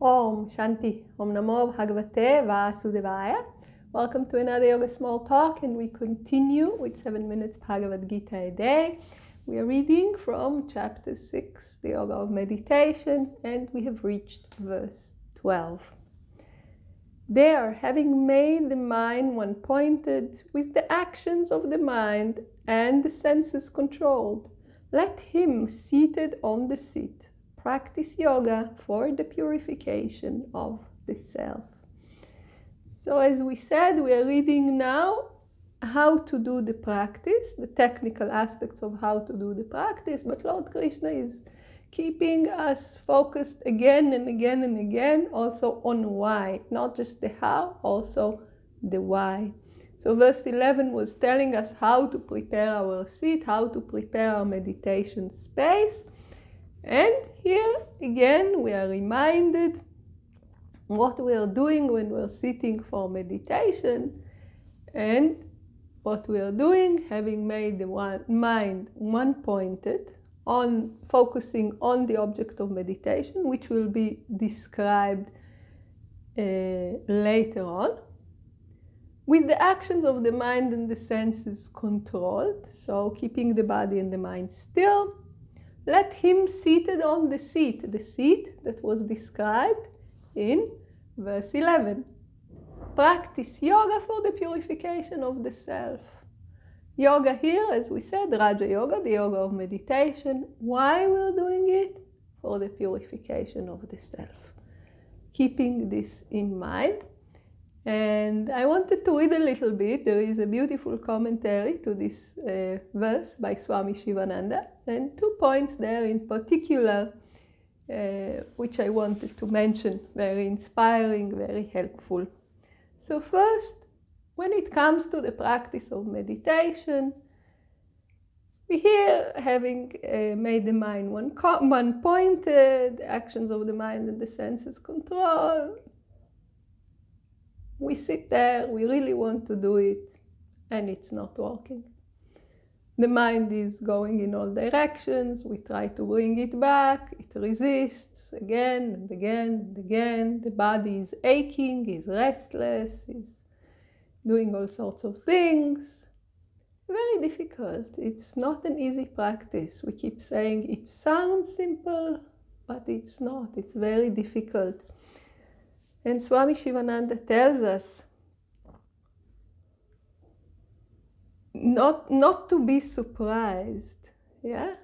Om Shanti, Om Namo Bhagavate Vasudevaya. Welcome to another Yoga Small Talk, and we continue with 7 minutes Bhagavad Gita a day. We are reading from chapter 6, the Yoga of Meditation, and we have reached verse 12. There, having made the mind one-pointed, with the actions of the mind and the senses controlled, let him seated on the seat practice yoga for the purification of the self. So as we said, we are reading now how to do the practice, the technical aspects of how to do the practice, but Lord Krishna is keeping us focused again and again and again also on why, not just the how, also the why. So verse 11 was telling us how to prepare our seat, how to prepare our meditation space. And here again we are reminded what we are doing when we're sitting for meditation, and what we are doing, having made the mind one-pointed on focusing on the object of meditation, which will be described later on, with the actions of the mind and the senses controlled, so keeping the body and the mind still. Let him seated on the seat that was described in verse 11. Practice yoga for the purification of the self. Yoga here, as we said, Raja Yoga, the yoga of meditation. Why we're doing it? For the purification of the self. Keeping this in mind. And I wanted to read a little bit. There is a beautiful commentary to this verse by Swami Shivananda, and 2 points there in particular, which I wanted to mention. Very inspiring, very helpful. So first, when it comes to the practice of meditation, we here, having made the mind one-pointed, actions of the mind and the senses control, we sit there, we really want to do it, and it's not working. The mind is going in all directions, we try to bring it back, it resists again and again and again. The body is aching, is restless, is doing all sorts of things. Very difficult. It's not an easy practice. We keep saying it sounds simple, but it's not. It's very difficult. And Swami Shivananda tells us not to be surprised. Yeah?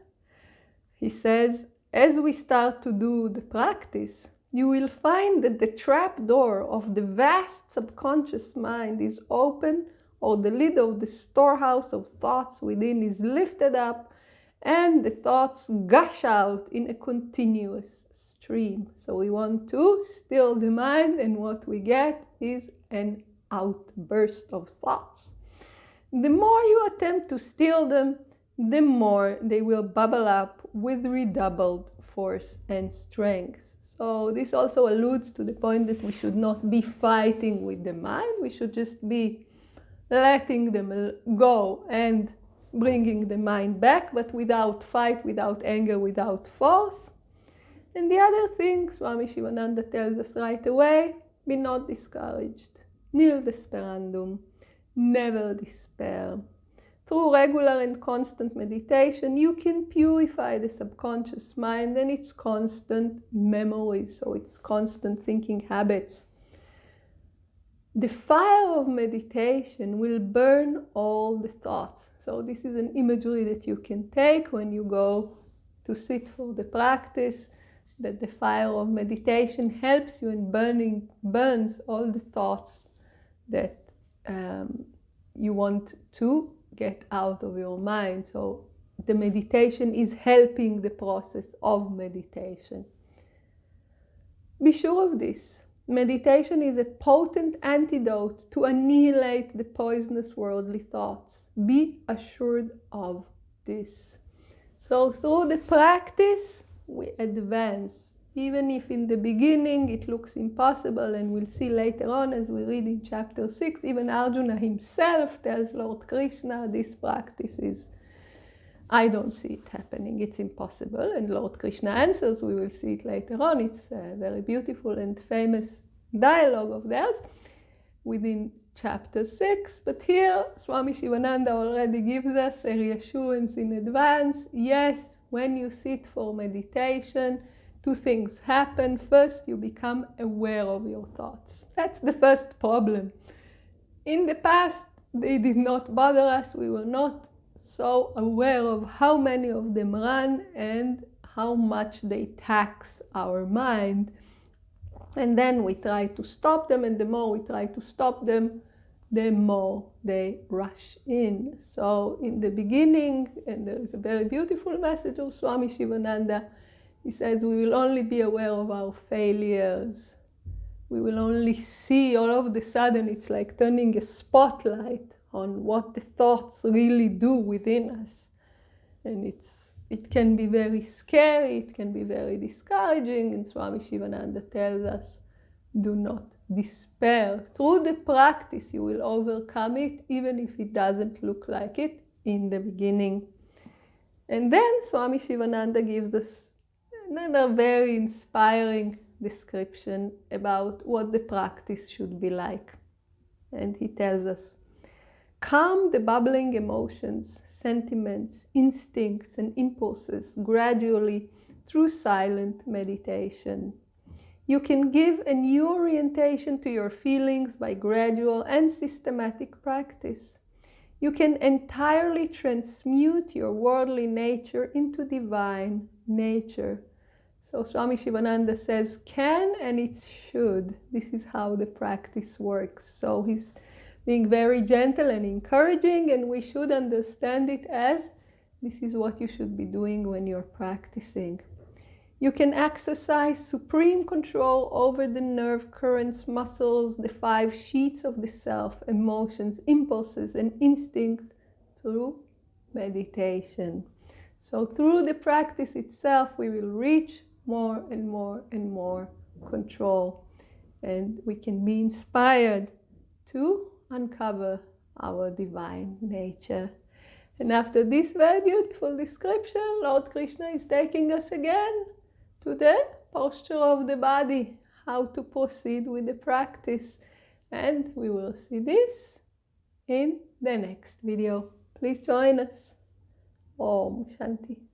He says, as we start to do the practice, you will find that the trap door of the vast subconscious mind is open, or the lid of the storehouse of thoughts within is lifted up, and the thoughts gush out in a continuous stream. So we want to still the mind, and what we get is an outburst of thoughts. The more you attempt to still them, the more they will bubble up with redoubled force and strength. So this also alludes to the point that we should not be fighting with the mind. We should just be letting them go and bringing the mind back, but without fight, without anger, without force. And the other thing, Swami Shivananda tells us right away, be not discouraged. Nil desperandum. Never despair. Through regular and constant meditation, you can purify the subconscious mind and its constant memories, so its constant thinking habits. The fire of meditation will burn all the thoughts. So this is an imagery that you can take when you go to sit for the practice, that the fire of meditation helps you in burns all the thoughts that you want to get out of your mind. So the meditation is helping the process of meditation. Be sure of this. Meditation is a potent antidote to annihilate the poisonous worldly thoughts. Be assured of this. So through the practice, we advance. Even if in the beginning it looks impossible, and we'll see later on as we read in chapter 6, even Arjuna himself tells Lord Krishna this practice is I don't see it happening. It's impossible. And Lord Krishna answers. We will see it later on. It's a very beautiful and famous dialogue of theirs within chapter 6. But here, Swami Shivananda already gives us a reassurance in advance. Yes, when you sit for meditation, two things happen. First, you become aware of your thoughts. That's the first problem. In the past, they did not bother us. We were not so aware of how many of them run and how much they tax our mind. And then we try to stop them, and the more we try to stop them, the more they rush in. So in the beginning, and there is a very beautiful message of Swami Shivananda, he says we will only be aware of our failures. We will only see all of a sudden, it's like turning a spotlight on what the thoughts really do within us. And it can be very scary, it can be very discouraging, and Swami Shivananda tells us, do not despair. Through the practice, you will overcome it, even if it doesn't look like it in the beginning. And then Swami Shivananda gives us another very inspiring description about what the practice should be like. And he tells us, calm the bubbling emotions, sentiments, instincts, and impulses gradually through silent meditation. You can give a new orientation to your feelings by gradual and systematic practice. You can entirely transmute your worldly nature into divine nature. So Swami Shivananda says, can and it should. This is how the practice works. So he's being very gentle and encouraging, and we should understand it as this is what you should be doing when you're practicing. You can exercise supreme control over the nerve currents, muscles, the 5 sheets of the self, emotions, impulses, and instinct through meditation. So through the practice itself, we will reach more and more and more control. And we can be inspired to uncover our divine nature. And after this very beautiful description, Lord Krishna is taking us again to the posture of the body, how to proceed with the practice. And we will see this in the next video. Please join us. Om Shanti.